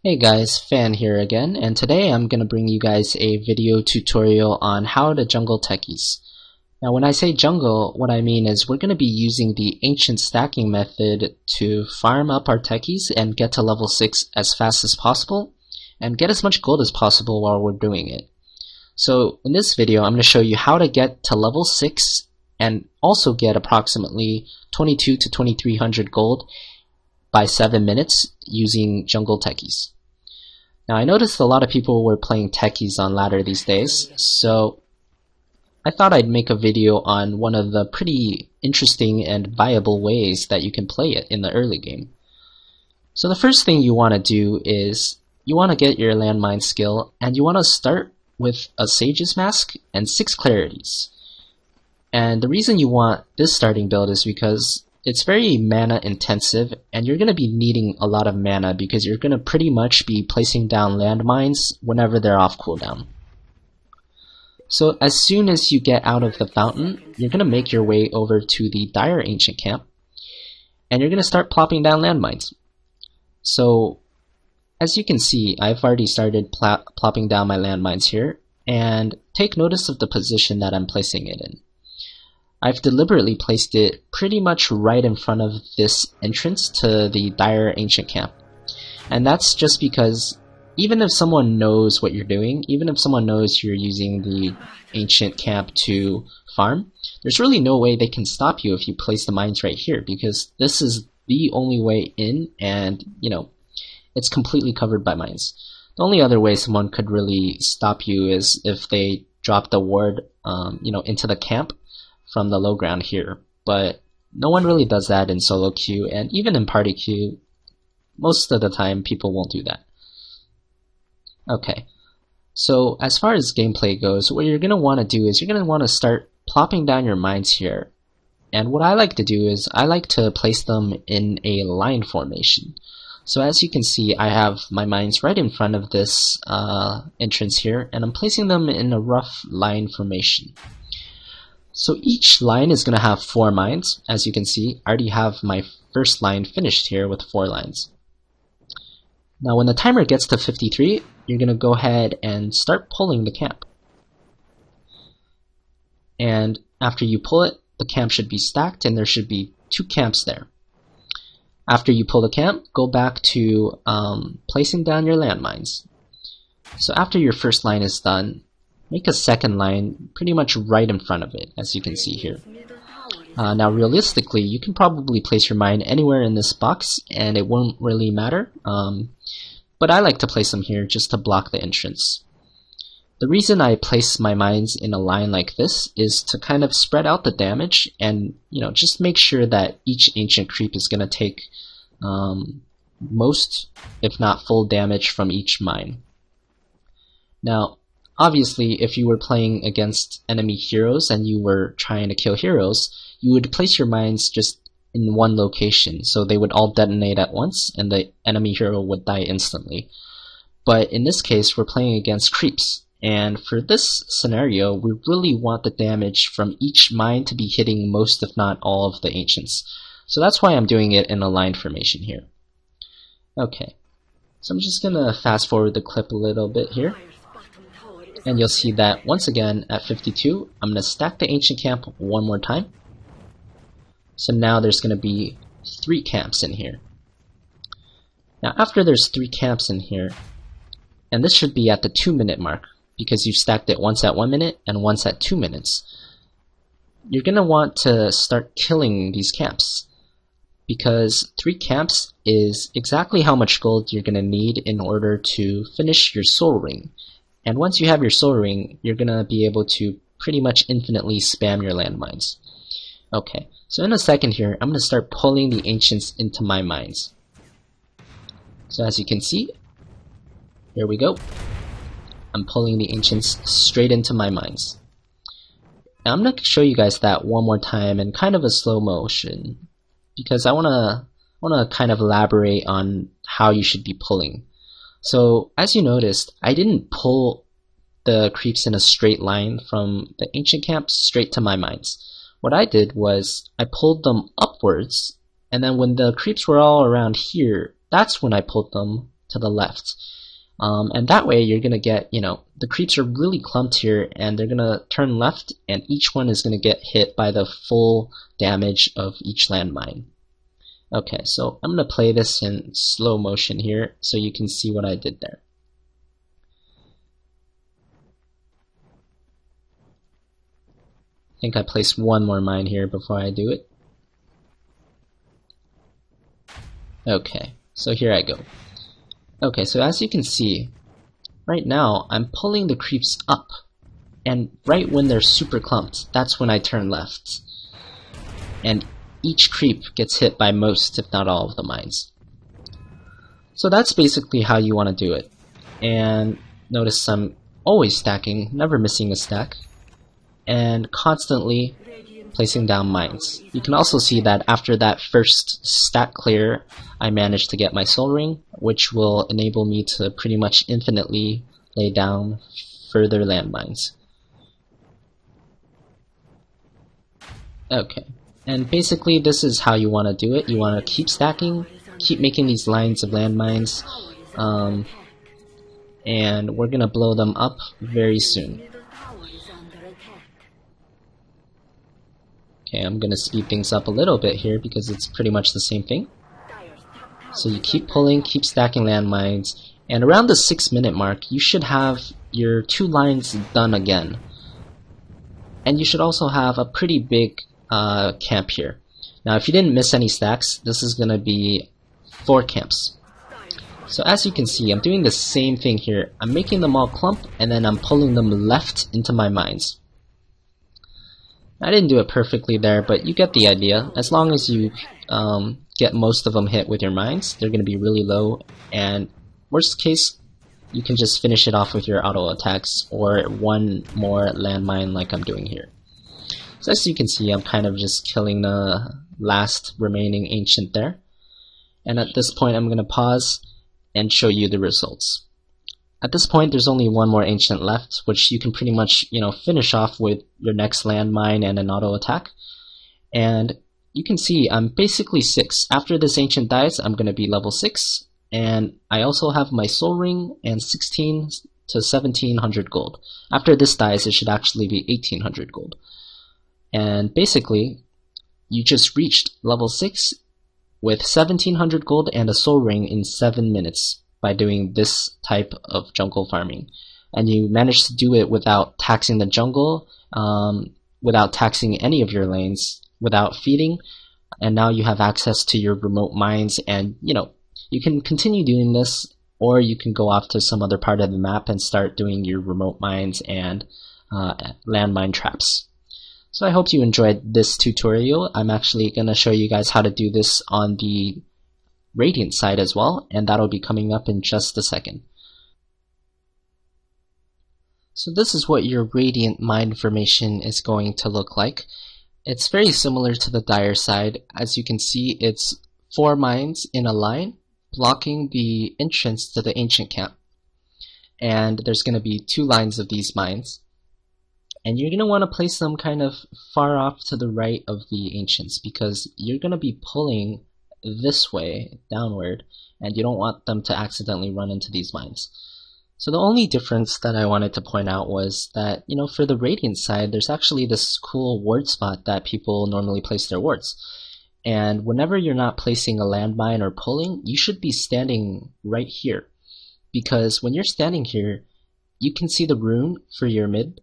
Hey guys, Fan here again, and today I'm going to bring you guys a video tutorial on how to jungle techies. Now when I say jungle, what I mean is we're going to be using the ancient stacking method to farm up our techies and get to level 6 as fast as possible, and get as much gold as possible while we're doing it. So in this video I'm going to show you how to get to level 6 and also get approximately 22 to 2300 gold by 7 minutes using jungle techies. Now I noticed a lot of people were playing techies on ladder these days, so I thought I'd make a video on one of the pretty interesting and viable ways that you can play it in the early game. So the first thing you want to do is you want to get your landmine skill, and you want to start with a Sage's Mask and 6 Clarities. And the reason you want this starting build is because it's very mana intensive, and you're going to be needing a lot of mana because you're going to pretty much be placing down landmines whenever they're off cooldown. So as soon as you get out of the fountain, you're going to make your way over to the Dire Ancient Camp, and you're going to start plopping down landmines. So as you can see, I've already started plopping down my landmines here, and take notice of the position that I'm placing it in. I've deliberately placed it pretty much right in front of this entrance to the Dire Ancient Camp. And that's just because even if someone knows what you're doing, even if someone knows you're using the Ancient Camp to farm, there's really no way they can stop you if you place the mines right here, because this is the only way in, and it's completely covered by mines. The only other way someone could really stop you is if they drop the ward into the camp from the low ground here, but no one really does that in solo queue, and even in party queue, most of the time people won't do that. Okay, so as far as gameplay goes, what you're going to want to do is you're going to want to start plopping down your mines here, and what I like to do is I like to place them in a line formation. So as you can see, I have my mines right in front of this entrance here, and I'm placing them in a rough line formation. So each line is going to have 4 mines. As you can see, I already have my first line finished here with 4 lines. Now when the timer gets to 53, you're going to go ahead and start pulling the camp. And after you pull it, the camp should be stacked, and there should be 2 camps there. After you pull the camp, go back to placing down your landmines. So after your first line is done, make a second line pretty much right in front of it, as you can see here. Now realistically, you can probably place your mine anywhere in this box and it won't really matter, but I like to place them here just to block the entrance. The reason I place my mines in a line like this is to kind of spread out the damage and just make sure that each ancient creep is going to take most, if not full, damage from each mine. Now obviously, if you were playing against enemy heroes and you were trying to kill heroes, you would place your mines just in one location, so they would all detonate at once and the enemy hero would die instantly. But in this case, we're playing against creeps, and for this scenario, we really want the damage from each mine to be hitting most, if not all, of the ancients. So that's why I'm doing it in a line formation here. Okay, so I'm just gonna fast forward the clip a little bit here. And you'll see that once again at 52, I'm going to stack the ancient camp one more time. So now there's going to be 3 camps in here. Now after there's 3 camps in here, and this should be at the 2-minute mark, because you've stacked it once at 1 minute and once at 2 minutes, you're going to want to start killing these camps, because 3 camps is exactly how much gold you're going to need in order to finish your soul ring. And once you have your soul ring, you're going to be able to pretty much infinitely spam your landmines. Okay, so in a second here, I'm going to start pulling the ancients into my mines. So as you can see, here we go. I'm pulling the ancients straight into my mines. Now I'm going to show you guys that one more time in kind of a slow motion, because I want to kind of elaborate on how you should be pulling. So as you noticed, I didn't pull the creeps in a straight line from the ancient camp straight to my mines. What I did was I pulled them upwards, and then when the creeps were all around here, that's when I pulled them to the left. And that way you're going to get, the creeps are really clumped here, and they're going to turn left, and each one is going to get hit by the full damage of each landmine. Okay, so I'm going to play this in slow motion here so you can see what I did there. I think I placed one more mine here before I do it. Okay, so here I go. Okay, so as you can see, right now I'm pulling the creeps up, and right when they're super clumped, that's when I turn left. And each creep gets hit by most, if not all, of the mines. So that's basically how you want to do it. And notice I'm always stacking, never missing a stack, and constantly placing down mines. You can also see that after that first stack clear, I managed to get my soul ring, which will enable me to pretty much infinitely lay down further landmines. Okay, and basically this is how you want to do it. You want to keep stacking, keep making these lines of landmines, and we're gonna blow them up very soon. Okay, I'm gonna speed things up a little bit here because it's pretty much the same thing. So you keep pulling, keep stacking landmines, and around the 6-minute mark, you should have your 2 lines done again. And you should also have a pretty big camp here. Now, if you didn't miss any stacks, this is gonna be 4 camps. So as you can see, I'm doing the same thing here. I'm making them all clump, and then I'm pulling them left into my mines. I didn't do it perfectly there, but you get the idea. As long as you get most of them hit with your mines, they're going to be really low, and worst case, you can just finish it off with your auto attacks or one more landmine like I'm doing here. So as you can see, I'm kind of just killing the last remaining ancient there. And at this point, I'm going to pause and show you the results. At this point, there's only one more ancient left, which you can pretty much, finish off with your next landmine and an auto attack. And you can see I'm basically 6. After this ancient dies, I'm going to be level 6, and I also have my soul ring and 16 to 1700 gold. After this dies, it should actually be 1800 gold. And basically, you just reached level 6 with 1700 gold and a soul ring in 7 minutes. By doing this type of jungle farming, and you manage to do it without taxing the jungle, without taxing any of your lanes, without feeding, and now you have access to your remote mines, and you can continue doing this, or you can go off to some other part of the map and start doing your remote mines and landmine traps. So I hope you enjoyed this tutorial. I'm actually going to show you guys how to do this on the Radiant side as well, and that'll be coming up in just a second. So this is what your Radiant mine formation is going to look like. It's very similar to the Dire side. As you can see, it's 4 mines in a line blocking the entrance to the ancient camp. And there's going to be 2 lines of these mines. And you're going to want to place them kind of far off to the right of the ancients, because you're going to be pulling this way downward, and you don't want them to accidentally run into these mines. So the only difference that I wanted to point out was that, for the Radiant side, there's actually this cool ward spot that people normally place their wards. And whenever you're not placing a landmine or pulling, you should be standing right here. Because when you're standing here, you can see the rune for your mid.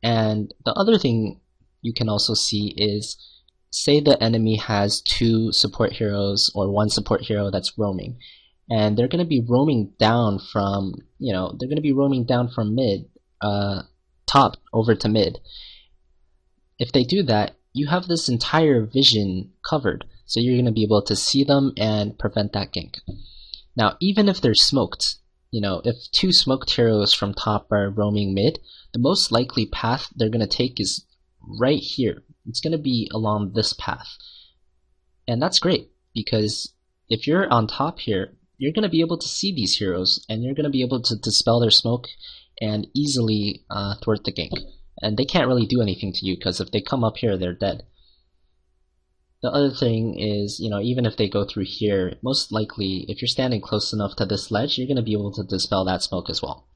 And the other thing you can also see is, say the enemy has 2 support heroes or 1 support hero that's roaming, and they're going to be roaming down from, mid, top over to mid. If they do that, you have this entire vision covered, so you're going to be able to see them and prevent that gank. Now, even if they're smoked, if 2 smoked heroes from top are roaming mid, the most likely path they're going to take is right here. It's going to be along this path. And that's great, because if you're on top here, you're going to be able to see these heroes, and you're going to be able to dispel their smoke and easily thwart the gank. And they can't really do anything to you, because if they come up here, they're dead. The other thing is, even if they go through here, most likely, if you're standing close enough to this ledge, you're going to be able to dispel that smoke as well.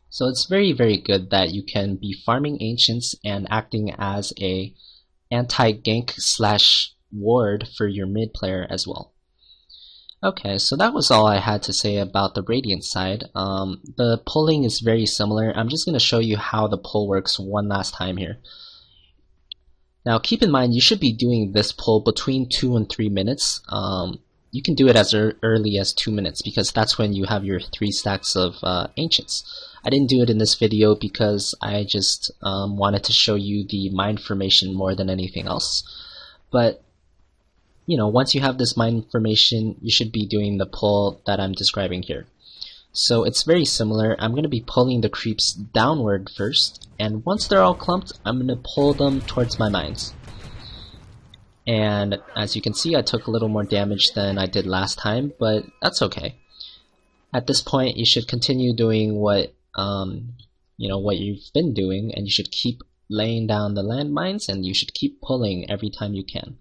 So it's very, very good that you can be farming ancients and acting as a anti-gank slash ward for your mid player as well. Okay, so that was all I had to say about the Radiant side. The pulling is very similar. I'm just going to show you how the pull works one last time here. Now keep in mind you should be doing this pull between 2 and 3 minutes. You can do it as early as 2 minutes because that's when you have your 3 stacks of ancients. I didn't do it in this video because I just wanted to show you the mine formation more than anything else. But once you have this mine formation, you should be doing the pull that I'm describing here. So it's very similar. I'm going to be pulling the creeps downward first, and once they're all clumped, I'm going to pull them towards my mines. And as you can see, I took a little more damage than I did last time, but that's okay. At this point, you should continue doing what you've been doing, and you should keep laying down the landmines, and you should keep pulling every time you can.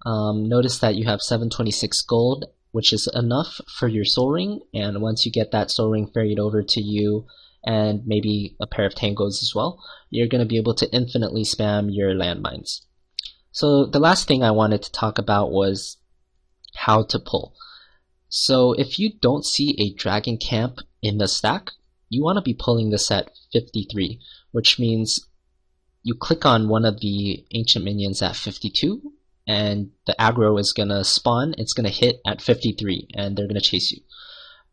Notice that you have 726 gold, which is enough for your soul ring, and once you get that soul ring ferried over to you and maybe a pair of tangos as well, you're going to be able to infinitely spam your landmines. So the last thing I wanted to talk about was how to pull. So if you don't see a dragon camp in the stack, you want to be pulling this at 53, which means you click on one of the ancient minions at 52, and the aggro is going to spawn, it's going to hit at 53, and they're going to chase you.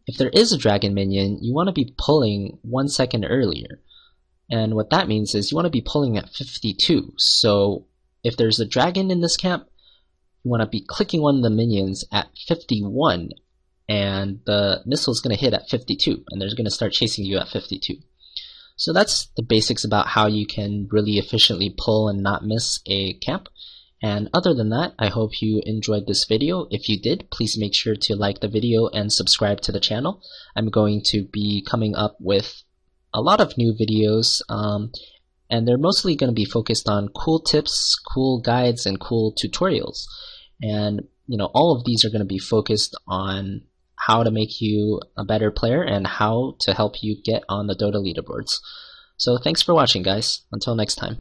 If there is a dragon minion, you want to be pulling 1 second earlier. And what that means is you want to be pulling at 52. So if there's a dragon in this camp, you want to be clicking one of the minions at 51, and the missile is going to hit at 52, and they're going to start chasing you at 52. So that's the basics about how you can really efficiently pull and not miss a camp. And other than that, I hope you enjoyed this video. If you did, please make sure to like the video and subscribe to the channel. I'm going to be coming up with a lot of new videos, and they're mostly going to be focused on cool tips, cool guides, and cool tutorials. And all of these are going to be focused on how to make you a better player and how to help you get on the Dota leaderboards. So thanks for watching, guys. Until next time.